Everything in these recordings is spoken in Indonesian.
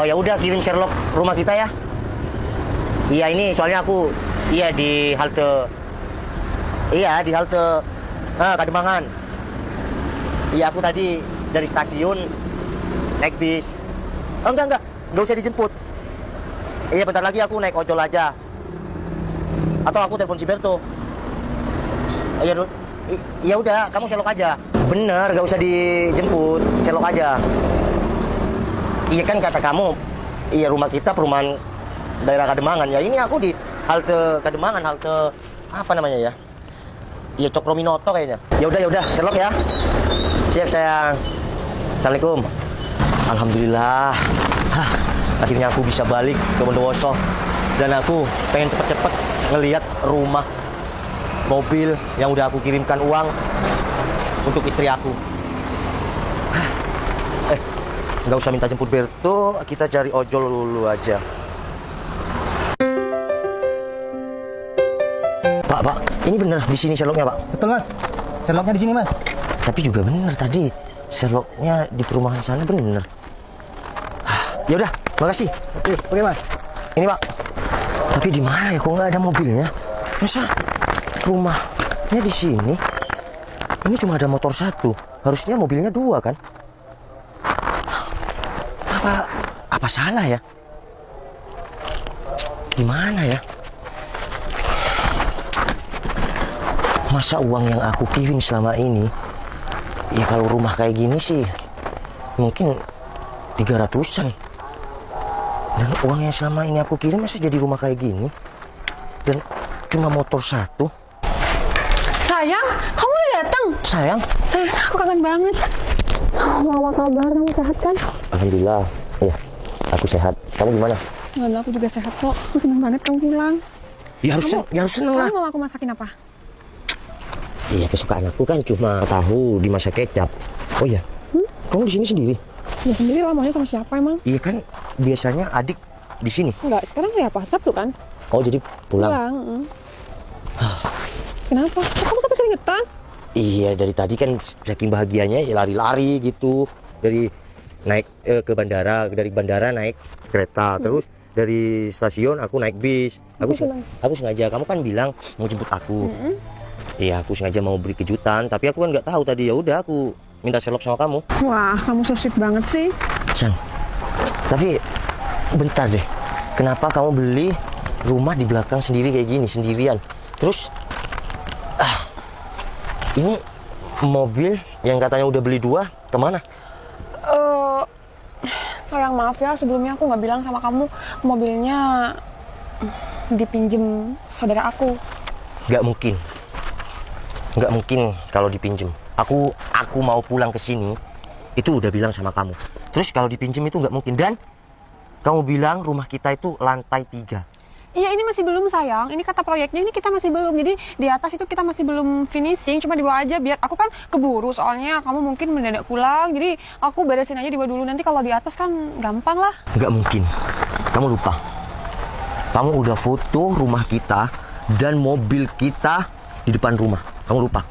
Oh ya udah, kirim Sherlock rumah kita ya. Iya ini soalnya aku di halte. Iya di halte Kademangan. Iya aku tadi dari stasiun naik bis. Oh enggak usah dijemput. Iya bentar lagi aku naik ojol aja. Atau aku telepon si Berto. Ya udah, kamu Sherlock aja. Bener, gak usah dijemput, Sherlock aja. Iya kan kata kamu, iya rumah kita perumahan daerah Kademangan. Ya ini aku di halte Kademangan, halte apa namanya ya? Iya Cokrominoto kayaknya. Ya udah, Sherlock ya. Siap sayang. Assalamualaikum. Alhamdulillah. Akhirnya aku bisa balik ke Bondowoso. Dan aku pengen cepet-cepet ngelihat rumah, mobil yang udah aku kirimkan uang untuk istri aku. Nggak usah minta jemput Berto, kita cari ojol dulu aja. Pak, ini bener di sini Sherlocknya, Pak? Betul, Mas. Sherlocknya di sini, Mas. Tapi juga bener tadi Sherlocknya di perumahan sana bener. Ya udah, makasih. Oke, Mas. Ini, Pak. Tapi di mana ya? Kok nggak ada mobilnya? Masa rumahnya di sini? Ini cuma ada motor satu. Harusnya mobilnya dua kan? Apa salah ya? Gimana ya? Masa uang yang aku kirim selama ini, ya kalau rumah kayak gini sih mungkin 300-an. Dan uang yang selama ini aku kirim masa jadi rumah kayak gini? Dan cuma motor satu. Sayang, kamu udah datang? Sayang, Aku kangen banget. Apa kabar? Kamu sehat kan? alhamdulillah. Iya, aku sehat. Kamu gimana? Alhamdulillah aku juga sehat kok. Aku seneng banget kamu pulang. Ya harus seneng lah. Kamu mau aku masakin apa? Iya, kesukaan aku kan cuma tahu dimasak kecap. Oh iya, kamu di sini sendiri? Ya sendiri lah, maunya sama siapa emang? Iya kan, biasanya adik di sini. Enggak, sekarang hari apa? Sabtu kan? Oh jadi pulang? Kenapa? Kok kamu sampai keringetan? Iya, dari tadi kan saking bahagianya ya lari-lari gitu. Dari naik ke bandara, dari bandara naik kereta, terus dari stasiun aku naik bis. Aku sengaja, kamu kan bilang mau jemput aku. Iya, aku sengaja mau beri kejutan, tapi aku kan nggak tahu tadi. Ya udah, aku minta Sherlock sama kamu. Wah, kamu so sweet banget sih. Sang, tapi bentar deh. Kenapa kamu beli rumah di belakang sendiri kayak gini, sendirian? Terus, ini mobil yang katanya udah beli dua, kemana? Sayang maaf ya, sebelumnya aku nggak bilang sama kamu mobilnya dipinjem saudara aku. Nggak mungkin kalau dipinjem. Aku mau pulang ke sini, itu udah bilang sama kamu. Terus kalau dipinjem itu nggak mungkin. Dan kamu bilang rumah kita itu lantai 3. Iya, ini masih belum sayang. Ini kata proyeknya ini kita masih belum. Jadi di atas itu kita masih belum finishing. Cuma di bawah aja biar aku kan keburu. Soalnya kamu mungkin mendadak pulang. Jadi aku beresin aja di bawah dulu. Nanti kalau di atas kan gampang lah. Nggak mungkin. Kamu lupa. Kamu udah foto rumah kita dan mobil kita di depan rumah. Kamu lupa.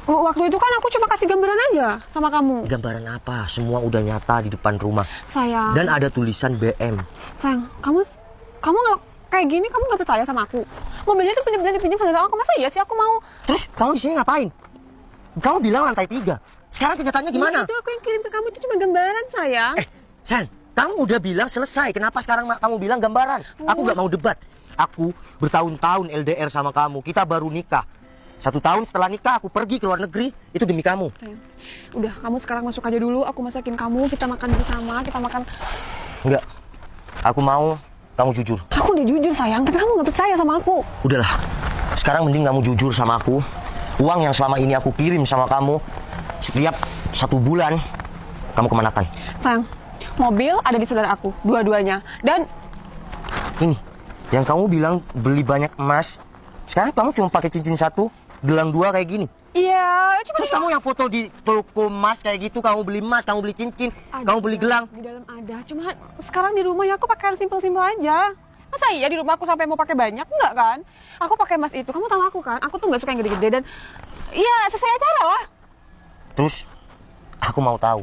Waktu itu kan aku cuma kasih gambaran aja sama kamu. Gambaran apa? Semua udah nyata di depan rumah. Sayang. Dan ada tulisan BM. Sayang, kamu kayak gini kamu nggak percaya sama aku? Mobilnya tuh pinjam saudara aku, masa iya sih aku mau? Terus kamu di sini ngapain? Kamu bilang lantai 3. Sekarang kenyataannya gimana? Itu aku yang kirim ke kamu itu cuma gambaran sayang. Sayang, kamu udah bilang selesai. Kenapa sekarang kamu bilang gambaran? Aku nggak mau debat. Aku bertahun-tahun LDR sama kamu. Kita baru nikah. 1 tahun setelah nikah aku pergi ke luar negeri. Itu demi kamu. Sayang, udah kamu sekarang masuk aja dulu. Aku masakin kamu. Kita makan bersama. Kita makan. Enggak. Aku mau kamu jujur. Aku udah jujur sayang, tapi kamu nggak percaya sama aku. Udahlah. Sekarang mending kamu jujur sama aku. Uang yang selama ini aku kirim sama kamu setiap 1 bulan kamu kemanakan? Sayang, mobil ada di saudara aku, dua-duanya. Dan ini yang kamu bilang beli banyak emas. Sekarang kamu cuma pakai cincin 1, gelang 2 kayak gini. iya, cuma Terus kamu yang foto di toko emas kayak gitu, kamu beli emas, kamu beli cincin, kamu beli gelang. Di dalam ada, cuma sekarang di rumah ya aku pakai simpel-simpel aja. Masa iya di rumah aku sampai mau pakai banyak? Enggak kan? Aku pakai emas itu, kamu tahu aku kan? Aku tuh nggak suka yang gede-gede dan iya sesuai acara lah. Terus aku mau tahu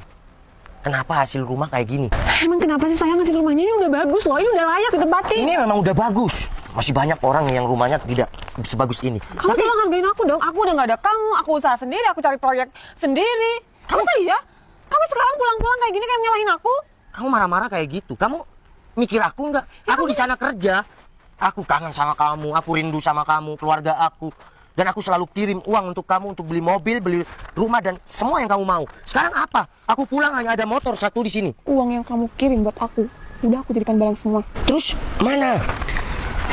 kenapa hasil rumah kayak gini? Emang kenapa sih sayang, hasil rumahnya ini udah bagus loh, ini udah layak ditempatin. Ini memang udah bagus. Masih banyak orang yang rumahnya tidak sebagus ini. Kamu tolong hargain aku dong, aku udah gak ada kamu, aku usaha sendiri, aku cari proyek sendiri. Masa iya? Kamu sekarang pulang-pulang kayak gini kayak nyalahin aku? Kamu marah-marah kayak gitu. Kamu mikir aku nggak? Aku di sana kerja. Aku kangen sama kamu, aku rindu sama kamu, keluarga aku. Dan aku selalu kirim uang untuk kamu untuk beli mobil, beli rumah dan semua yang kamu mau. Sekarang apa? Aku pulang hanya ada motor satu di sini. Uang yang kamu kirim buat aku, udah aku jadikan barang semua. Terus mana?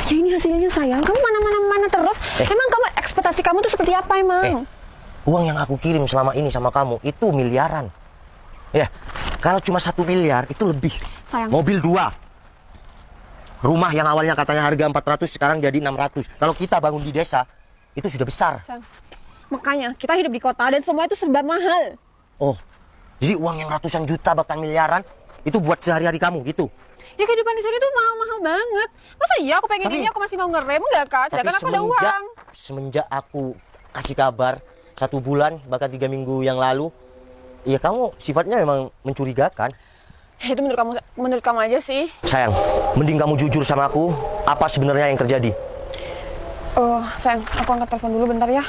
Ya ini hasilnya sayang, kamu mana terus? Emang kamu ekspektasi kamu tuh seperti apa emang? Uang yang aku kirim selama ini sama kamu itu miliaran. Ya, kalau cuma 1 miliar itu lebih. Sayang. Mobil 2. Rumah yang awalnya katanya harga 400 sekarang jadi 600. Kalau kita bangun di desa, itu sudah besar. Sayang. Makanya kita hidup di kota dan semua itu serba mahal. Oh, jadi uang yang ratusan juta bahkan miliaran itu buat sehari-hari kamu gitu? Ya kehidupan di sini tuh mahal-mahal banget. Masa iya aku pengen ini aku masih mau ngerem enggak kan? Sedangkan aku ada uang. Semenjak aku kasih kabar 1 bulan bahkan 3 minggu yang lalu, ya kamu sifatnya memang mencurigakan. Ya, itu menurut kamu aja sih. Sayang, mending kamu jujur sama aku, apa sebenarnya yang terjadi? Sayang, aku angkat telepon dulu bentar ya.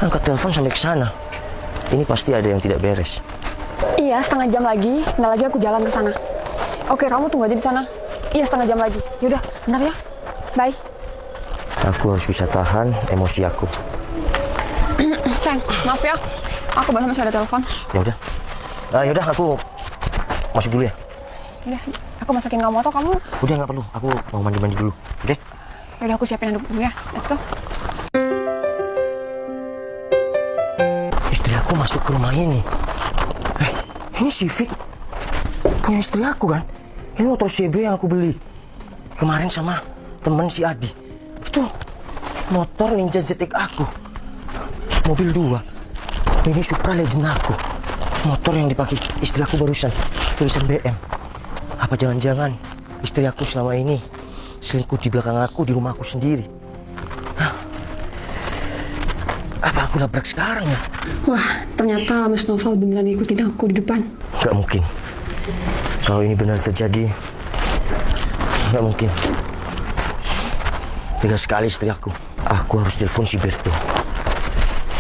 Angkat telepon sampai ke sana. Ini pasti ada yang tidak beres. Iya, setengah jam lagi. Bentar lagi aku jalan ke sana. Oke, kamu tunggu aja di sana. Iya, setengah jam lagi. Yaudah, bentar ya. Bye. Aku harus bisa tahan emosi aku. Sayang, maaf ya. Aku masih ada telepon. Ya udah. Ya udah, aku masuk dulu ya. Udah, aku masakin kamu atau kamu? Udah nggak perlu. Aku mau mandi dulu. Oke? Yaudah, aku siapin handuk dulu ya. Let's go. Istri aku masuk ke rumah ini. Ini Civic punya istri aku kan? Ini motor CB yang aku beli kemarin sama temen si Adi. Itu motor Ninja ZX aku. Mobil 2. Ini Supra Legend aku. Motor yang dipakai istri aku barusan. Tulisan BM. Apa jangan-jangan istri aku selama ini selingkuh di belakang aku di rumah aku sendiri? Hah? Apa aku labrak sekarang ya? Wah, ternyata Mas Noval beneran ngikutin aku di depan. Gak mungkin. Kalau ini benar terjadi, gak mungkin. Tegas sekali istri aku. Aku harus telepon si Berto.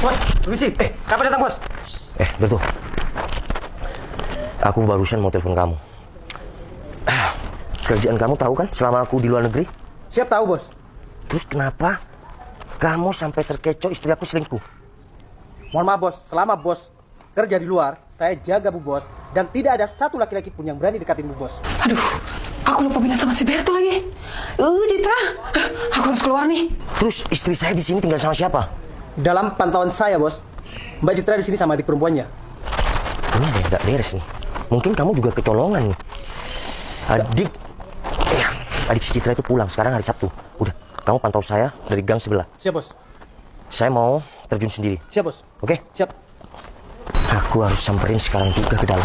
Bos, permisi. Kapan datang, Bos? Berto. Aku barusan mau telepon kamu. Kerjaan kamu tahu kan selama aku di luar negeri? Siap tahu, Bos. Terus kenapa kamu sampai terkecoh istri aku selingkuh? Mohon maaf, Bos. Selama Bos kerja di luar, saya jaga Bu Bos. Dan tidak ada satu laki-laki pun yang berani dekatin Bu Bos. Aduh, aku lupa bilang sama si Berto lagi. Citra, aku harus keluar nih. Terus istri saya di sini tinggal sama siapa? Dalam pantauan saya, Bos, Mbak Citra di sini sama adik perempuannya. Ini ada yang gak beres nih. Mungkin kamu juga kecolongan nih. Adik si Citra itu pulang sekarang hari Sabtu. Udah, kamu pantau saya dari gang sebelah. Siap, Bos. Saya mau terjun sendiri. Siap, Bos. Oke? Siap. Aku harus samperin sekarang juga ke dalam.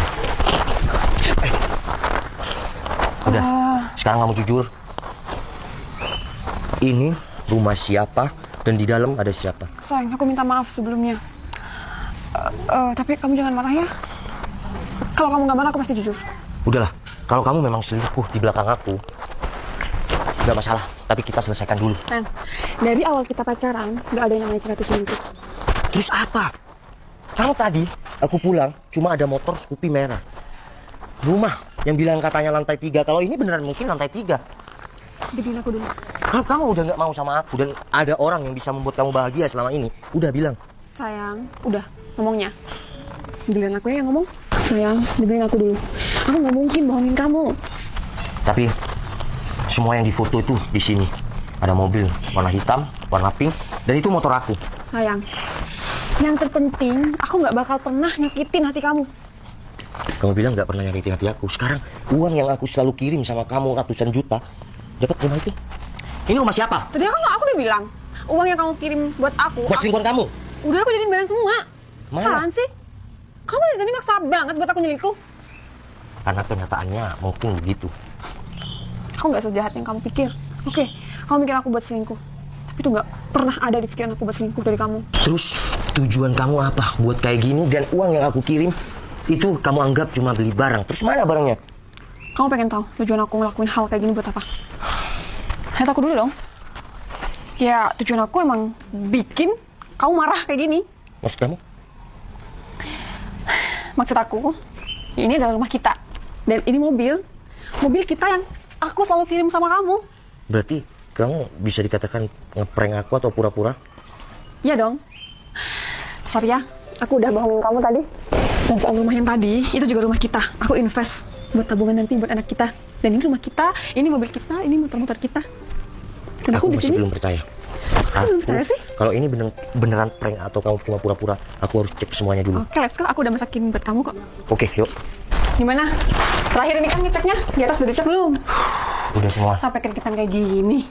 Udah, sekarang kamu jujur. Ini rumah siapa dan di dalam ada siapa? Sayang, aku minta maaf sebelumnya. Tapi kamu jangan marah ya. Kalau kamu gak marah, aku pasti jujur. Udahlah, kalau kamu memang selingkuh di belakang aku, gak masalah. Tapi kita selesaikan dulu. Dari awal kita pacaran, gak ada yang namanya cerita selingkuh. Terus apa? Kamu tadi, aku pulang, cuma ada motor Scoopy merah. Rumah yang bilang katanya lantai 3. Kalau ini beneran mungkin lantai 3. Dengerin aku dulu. Kalau kamu udah gak mau sama aku dan ada orang yang bisa membuat kamu bahagia selama ini, udah bilang. Sayang, udah ngomongnya. Dengerin aku ya yang ngomong. Sayang, dengerin aku dulu. Aku gak mungkin bohongin kamu. Tapi semua yang difoto itu di sini. Ada mobil warna hitam, warna pink, dan itu motor aku. Sayang, yang terpenting aku gak bakal pernah nyakitin hati kamu. Kamu bilang gak pernah nyakitin hati aku. Sekarang uang yang aku selalu kirim sama kamu ratusan juta, dapat rumah itu. Ini rumah siapa? Tadi aku udah bilang, uang yang kamu kirim buat aku. Buat selingkuhan kamu? Udah aku jadiin barang semua. Mana? Apaan sih? Kamu dari tadi maksa banget buat aku nyelingkuh. Karena kenyataannya mungkin begitu. Aku gak sejahat yang kamu pikir. Oke, kamu mikir aku buat selingkuh. Tapi itu gak pernah ada di pikiran aku buat selingkuh dari kamu. Terus tujuan kamu apa buat kayak gini dan uang yang aku kirim Itu kamu anggap cuma beli barang. Terus mana barangnya? Kamu pengen tahu tujuan aku ngelakuin hal kayak gini buat apa? Lihat aku dulu dong. Ya, tujuan aku emang bikin kamu marah kayak gini. Maksud kamu? Maksud aku, ini adalah rumah kita. Dan ini mobil kita yang aku selalu kirim sama kamu. Berarti kamu bisa dikatakan ngeprank aku atau pura-pura? Iya dong. Sorry ya, aku udah bohongin kamu tadi. Dan soal rumah yang tadi, itu juga rumah kita. Aku invest buat tabungan nanti buat anak kita. Dan ini rumah kita, ini mobil kita, ini motor-motor kita. Dan aku di masih sini. belum percaya. Belum percaya sih? Kalau ini beneran prank atau kamu cuma pura-pura, aku harus cek semuanya dulu. Oke, let's go. Aku udah masakin buat kamu kok. Oke, yuk. Gimana? Terakhir ini kan ngeceknya, di atas udah dicek belum? Udah semua. Sampai keringetan kayak gini.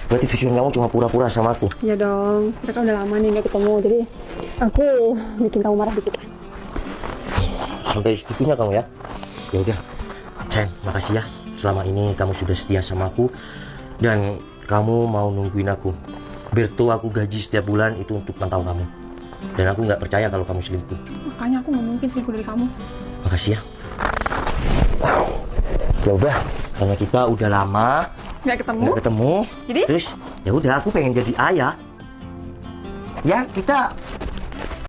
Berarti tujuan kamu cuma pura-pura sama aku. Ya dong, kita kan udah lama nih gak ketemu, jadi aku bikin kamu marah dikit lah. Sampai segitunya kamu ya. Ya udah, Chen, makasih ya. Selama ini kamu sudah setia sama aku dan kamu mau nungguin aku. Biar tuh aku gaji setiap bulan itu untuk mantau kamu. Dan aku nggak percaya kalau kamu selingkuh. Makanya aku nggak mungkin selingkuh dari kamu. Makasih ya. Ya udah, karena kita udah lama Nggak nggak ketemu. Jadi? Terus ya udah, aku pengen jadi ayah. Ya kita